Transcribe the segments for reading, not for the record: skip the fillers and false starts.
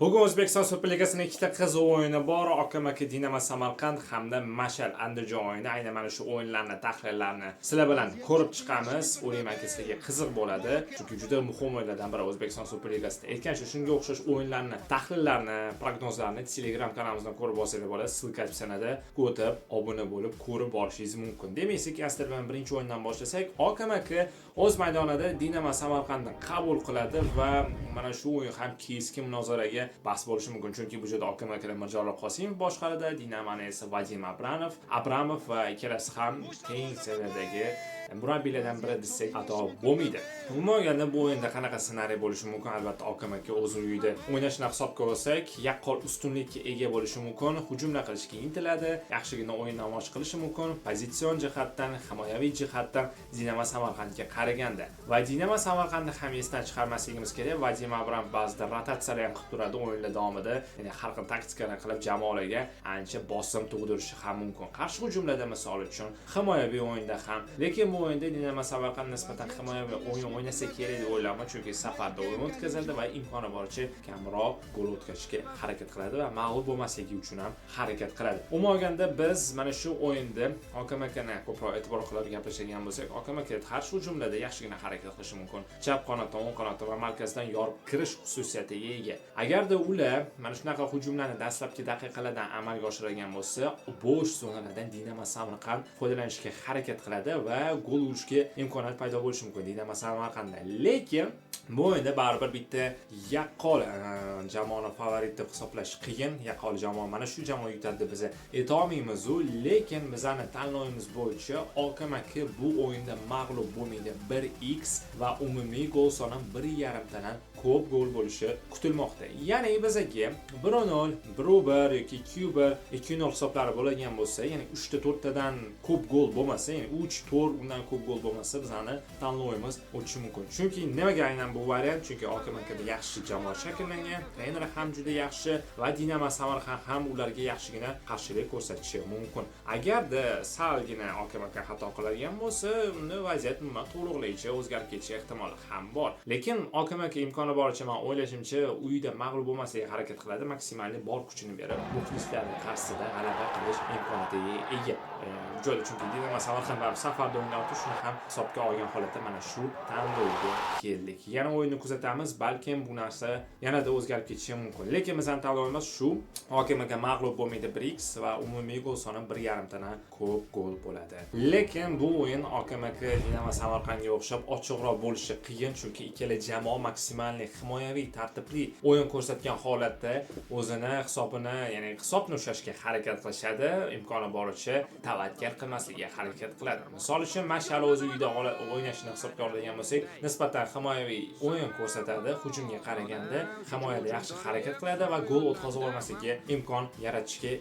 Bugun O'zbekiston Superligasining ikkita qiziq o'yini bor. Okamaki Dinamo Samarqand hamda Mashal Andijon o'yini. Aynan mana shu o'yinlarni, tahlillarini sizlar bilan ko'rib chiqamiz. O'ylaymanki sizlarga qiziq bo'ladi. Chunki juda muhim o'yinlardan biri O'zbekiston Superligasida. Aytgancha shunga o'xshash o'yinlarni, tahlillarni, prognozlarni Telegram kanalimizdan ko'rib olsangiz bo'ladi. Ссылка opsiyonida o'tib, obuna bo'lib, ko'rib borishingiz mumkin. Demak, sekin-asta bilan birinchi o'yindan boshlasak, Okamaki o'z maydonida Dinamo Samarqandni qabul qiladi va mana shu o'yin ham keskin munozaraga bahs bo'lishi mumkin. Chunki bu yerda Okamaki Mirjalol Qosimov boshqaradi, Dinamoni esa Vadim Abramov va ikkalasi ham teng seviyadagi murabbiylardan biri desak xato bo'lmaydi. Umuman olganda bu o'yinda qanaqa ssenariy bo'lishi mumkin? Albatta Okamaki o'z uyida o'ynashini hisobga olsak, yaqqol ustunlikka ega bo'lishi mumkin, hujumlar qilishga intiladi, yaxshigina o'yin namoyish qilishi mumkin, pozitsion jihatdan, himoyaviy jihatdan Dinamo Samarqandga qaraganda. Va Dinamo Samarqandni ham esdan chiqarmasligimiz kerak. Vadim Abramov ba'zida rotatsiyalar ham qilib turadi o'yinlar davomida, ya'ni har xil taktikalar qilib jamoalarga ancha bosim tug'dirishi ham mumkin. Qarshi hujumlarda misol uchun, himoyaviy o'yinda ham, lekin bu o'yinda Dinamo Samarqand nisbatan himoyaviy o'yin o'ynasa kerak deb o'ylayman, chunki safarda o'yin o'tkazildi va imkoni boricha kamroq gol o'tkazishga harakat qiladi va mag'lub bo'lmasligi uchun ham harakat qiladi. Umuman olganda biz mana shu o'yinda Okamakini ko'proq e'tibor qilib gaplashadigan bo'lsak, Okamaki qarshi hujumlarda yaxshigina harakat qilishi mumkin. Chap qanotdan, o'ng qanotdan va markazdan yorib kirish xususiyatiga ega. Agarda ular mana shunaqa hujumlarni dastlabki daqiqalardan amalga oshiradigan bo'lsa, bo'sh zonalardan Dinamo Samarqand foydalanishga harakat qiladi va gol urishga imkoniyat paydo bo'lishi mumkin Dinamo Samarqandda. Lekin bu o'yinda baribir bitta yaqqol jamoani favorit deb hisoblash qiyin. Yaqqol jamoa mana shu jamoa yutadi deb biz aytolmaymiz, lekin bizning tanlovimiz bo'yicha Okamaki bu o'yinda mag'lub bo'lmaydi. 1x va umumiy gol soni 1.5 tadan ko'p gol bo'lishi kutilmoqda. Ya'ni bizga 1-0, 1-1 yoki 2-1, 2-0 hisoblari bo'ladigan bo'lsa, ya'ni 3 ta 4 tadan ko'p gol bo'lmasa, ya'ni 3-4 undan ko'p gol bo'lmasa, bizning tanlovimiz o'tishi mumkin. Chunki nimaga aynan bu variant? Chunki Okamakida yaxshi jamoa shakllangan, treneri ham juda yaxshi va Dinamo Samarqand ham ularga yaxshigina qarshilik ko'rsatishi mumkin. Agarda salgina Okamaki xato qiladigan bo'lsa, unda vaziyat umuman to'liqligicha o'zgarib ketishi ehtimoli ham bor. Lekin Okamaki imkoni boricha men o'ylashimcha uyida mag'lub bo'lmaslikka harakat qiladi, maksimal bor kuchini berib, muxlislarning qarshisida g'alaba qilish imkoniyatiga ega. Jo'da chunki Dinamo Samarqand ham safarda o'ynayapti, shuni ham hisobga olgan holatda mana shu tanlovga keldik. Yana o'yinni kuzatamiz, balkim bu narsa yanada o'zgarib ketishi mumkin. Lekin bizning tanlovimiz shu: Okamaki mag'lub bo'lmaydi 1x va umumiy gol soni 1.5 tadan ko'p gol bo'ladi. Lekin bu o'yin Okamaki Dinamo Samarqandga o'xshab ochiqroq bo'lishi qiyin, chunki ikkala jamoa maksimal himoyaviy tartibli o'yin ko'rsatgan holatda o'zini hisobini, ya'ni hisobni ushlashga harakat qilishadi, imkoni boricha tavakkal qilmaslikka harakat qiladi. Misol uchun Mashal o'z uyida o'ynashini hisobga oladigan bo'lsak, nisbatan himoyaviy o'yin ko'rsatadi, hujumga qaraganda himoyada yaxshi harakat qiladi va gol o'tkazib olmaslikka imkon yaratishga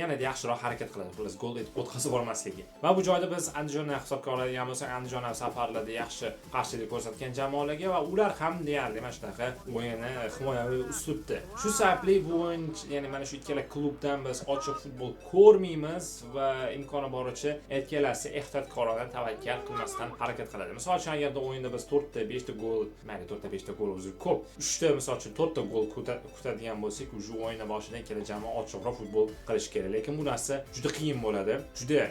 yanada yaxshiroq harakat qiladi. Plus gol o'tkazib olmasligi. Va bu joyda biz Andijonni hisobga oladigan bo'lsak, Andijon ham safarlarda yaxshi qarshilik ko'rsatgan jamoalarga va ular ham deyarli mana shunaqa o'yinni himoyaviy uslubda. Shu sababli bu o'yin, ya'ni mana shu ikkala klubdan biz ochiq futbol ko'rmaymiz va imkoni boricha ikkalasi ehtiyotkorona tavakkal qilmasdan harakat qiladi. Misol uchun agarda o'yinda biz 4 ta 5 ta gol, mayli 4 ta 5 ta gol o'zi ko'p, 3 ta misol uchun 4 ta gol kutadigan bo'lsak, shu o'yinda boshida ikkala jamoa ochiqroq futbol qilish kerak. Lekin bu narsa juda qiyin bo'ladi. Juda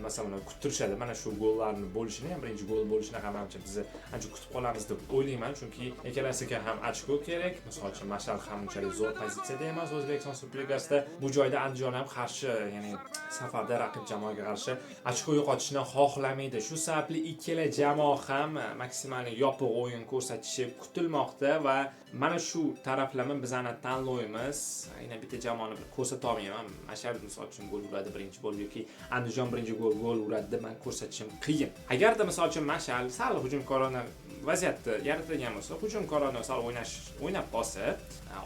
masalan kuttirishadi. Mana shu gollarni bo'lishini, ham birinchi gol bo'lishini ham biz ancha kutib qolamiz deb o'ylayman, chunki ikkalasiga ham ochko kerak. Misol uchun Mashal ham unchalik zo'r pozitsiyada emas O'zbekiston Superligasida. Bu joyda Andijon ham qarshi, ya'ni safarda raqib jamoaga qarshi ochko yo'qotishni xohlamaydi. Shu sababli ikkala jamoa ham maksimal yopiq o'yin ko'rsatishi kutilmoqda va mana shu taraflama bizning tanlovimiz. Aynan bitta jamoani ko'rsata olmayman. Mashal misol uchun gol uradi birinchi gol yoki Andijon birinchi gol uradi deb men ko'rsatishim qiyin. Agarda misol uchun Mashal sal hujumkorona vaziyatni yaratadigan bo'lsa, hujumkorona sal o'ynab qolsa,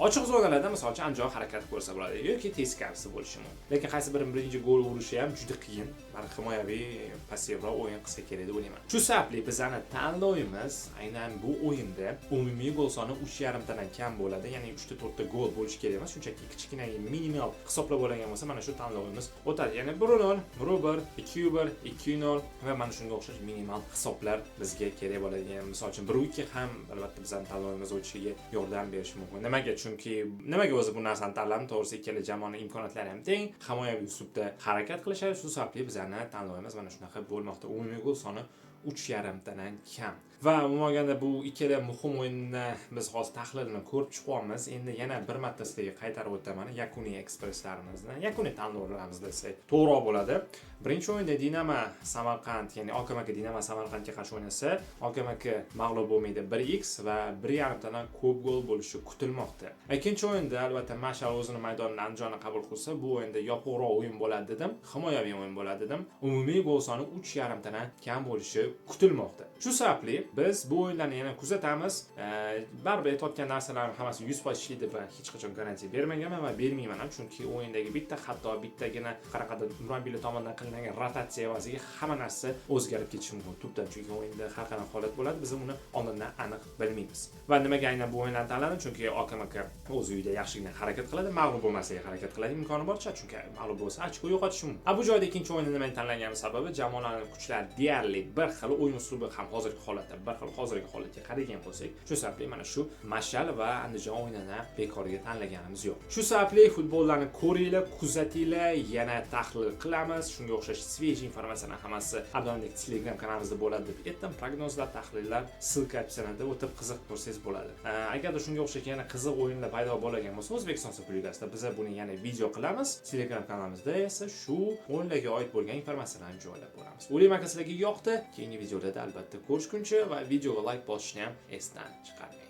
ochiq zonalarda misol uchun Andijon harakat ko'rsa bo'ladi yoki teskarisi bo'lishi mumkin. Lekin qaysi birinchi gol urishi ham juda qiyin. mana himoyaviy passivroq o'yin qilsa kerak deb o'ylayman. Shu sababli bizning tanlovimiz aynan bu o'yinda umumiy gol soni 3,5 tadan kam bo'ladi, ya'ni 3 ta 4 ta gol bo'lishi kerak emas, shunchaki kichkina minimal hisoblab olgan bo'lsa, mana shu tanlovimiz o'tadi. Ya'ni 1-0, 1-1, 2-1, 2-0 va mana shunga o'xshash minimal hisoblar bizga kerak bo'ladi. Ya'ni misol uchun 1-2 ham albatta bizning tanlovimiz o'tishiga yordam berishi mumkin. Nimaga? Chunki nimaga o'zi bu narsani tanladim? To'g'risi ikkala jamoaning imkoniyatlari ham teng, himoyaviy uslubda harakat qilishadi. Shu sababli bizning tanlovimiz mana shunaqa bo'lmoqda. Umumiy gol soni 3,5 tadan kam. Va umuman olganda bu ikkala muhim o'yinni biz hozir tahlilini ko'rib chiqyapmiz. Endi yana bir marta sizlarga qaytarib o'taman yakuniy ekspresslarimizni, yakuniy tanlovlarimizni desak to'g'ri bo'ladi. Birinchi o'yinda Dinamo Samarqand, ya'ni OKMK Dinamo Samarqandga qarshi o'ynasa, OKMK mag'lub bo'lmaydi 1x va 1,5 tadan ko'p gol bo'lishi kutilmoqda. Ikkinchi o'yinda albatta Mashal o'zini maydonida Andijonni qabul qilsa, bu o'yinda yopiqroq o'yin bo'ladi dedim, himoyaviy o'yin bo'ladi dedim. Umumiy gol soni 3,5 tadan kam bo'lishi kutilmoqda. Shu sababli biz bu o'yinlarni yana kuzatamiz. Baribir aytayotgan narsalarning hammasi 100% ishlaydi va hech qachon garantiya bermaganman va bermayman ham, chunki o'yindagi hatto bittagina qanaqadir murabbiylar tomonidan qilingan rotatsiya evaziga hamma narsa o'zgarib ketishi mumkin tubdan, chunki o'yinda har qanday holat bo'ladi, biz uni oldindan aniq bilmaymiz. Va nimaga aynan bu o'yinlarni tanladim? Chunki OKMK o'z uyida yaxshigina harakat qiladi, mag'lub bo'lmasligi harakat qiladi, imkoni boricha, chunki mag'lub bo'lsa ochko yo'qotishi mumkin. Bu joyda ikkinchi o'yinni nima tanlanganim sababi jamoalarning kuchlari deyarli bir xil, o'yin uslubi ham hozirgi holatda bir xil. Hozirgi holatga qaragan bo'lsak, shu sababli mana shu Mashal va Andijon o'yinini bekorga tanlaganimiz yo'q. Shu sababli futbollarni ko'ringlar, kuzatinglar, yana tahlil qilamiz. Shunga o'xshash svejiy informatsiyalar hammasi Abdulhamidek Telegram kanalimizda bo'ladi deb aytdim. Prognozlar, tahlillar, silka opsiyasida o'tib qiziq ko'rsangiz bo'ladi. Agarda shunga o'xshash yana qiziq o'yinlar paydo bo'lgan bo'lsa, O'zbekiston Superligasida biz buni yana video qilamiz. Telegram kanalimizda esa shu o'yinlarga oid bo'lgan informatsiyalarni joylab boramiz. O'ylaymanki sizlarga yoqdi. Keyingi videolarda albatta ko'rishguncha va videoga like bosishni ham esdan chiqarmang.